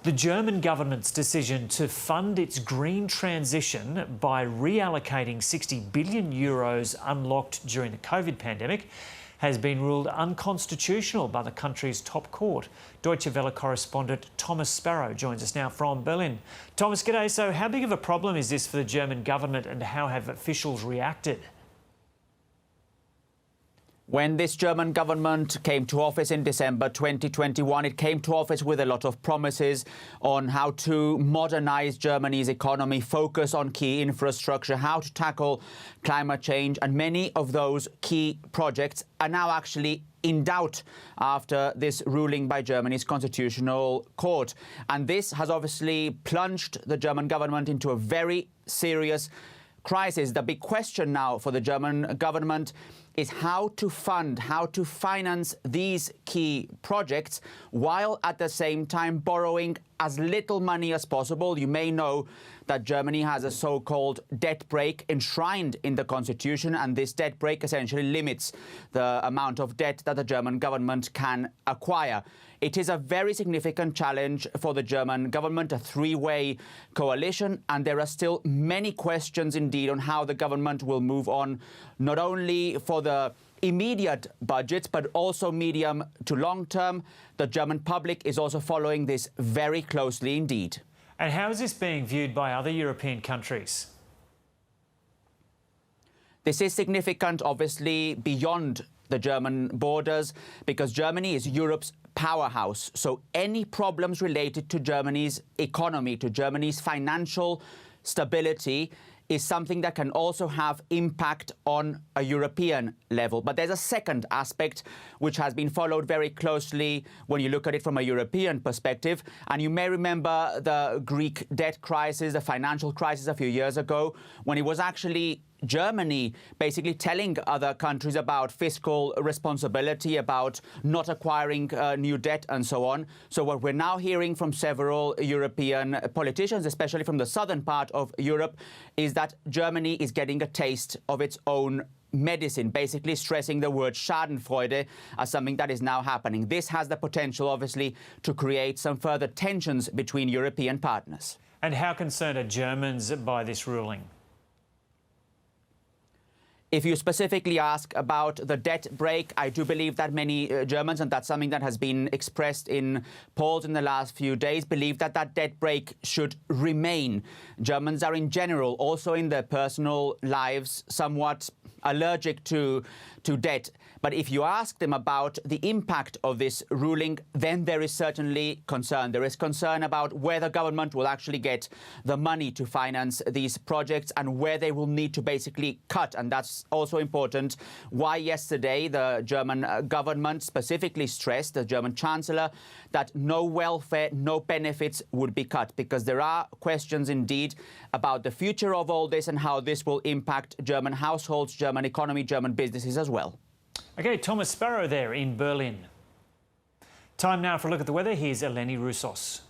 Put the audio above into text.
The German government's decision to fund its green transition by reallocating 60 billion euros unlocked during the COVID pandemic has been ruled unconstitutional by the country's top court. Deutsche Welle correspondent Thomas Sparrow joins us now from Berlin. Thomas, g'day. So how big of a problem is this for the German government and how have officials reacted? When this German government came to office in December 2021, it came to office with a lot of promises on how to modernize Germany's economy, focus on key infrastructure, how to tackle climate change. And many of those key projects are now actually in doubt after this ruling by Germany's constitutional court. And this has obviously plunged the German government into a very serious crisis. The big question now for the German government is how to fund, how to finance these key projects while at the same time borrowing as little money as possible. You may know that Germany has a so-called debt brake enshrined in the constitution, and this debt brake essentially limits the amount of debt that the German government can acquire. It is a very significant challenge for the German government, a three-way coalition, and there are still many questions indeed on how the government will move on, not only for the immediate budgets, but also medium to long term. The German public is also following this very closely indeed. And how is this being viewed by other European countries? This is significant, obviously, beyond the German borders, because Germany is Europe's powerhouse. So any problems related to Germany's economy, to Germany's financial stability, is something that can also have impact on a European level. But there's a second aspect which has been followed very closely when you look at it from a European perspective. And you may remember the Greek debt crisis, the financial crisis a few years ago, when it was actually Germany basically telling other countries about fiscal responsibility, about not acquiring new debt and so on. So what we're now hearing from several European politicians, especially from the southern part of Europe, is that Germany is getting a taste of its own medicine, basically stressing the word Schadenfreude as something that is now happening. This has the potential, obviously, to create some further tensions between European partners. And how concerned are Germans by this ruling? If you specifically ask about the debt brake, I do believe that many Germans, and that's something that has been expressed in polls in the last few days, believe that that debt brake should remain. Germans are in general, also in their personal lives, somewhat allergic to debt. But if you ask them about the impact of this ruling, then there is certainly concern. There is concern about where the government will actually get the money to finance these projects and where they will need to basically cut. And that's also important. Why yesterday the German government specifically stressed, the German chancellor, that no welfare, no benefits would be cut, because there are questions indeed about the future of all this and how this will impact German households, German economy, German businesses as well. OK, Thomas Sparrow there in Berlin. Time now for a look at the weather. Here's Eleni Roussos.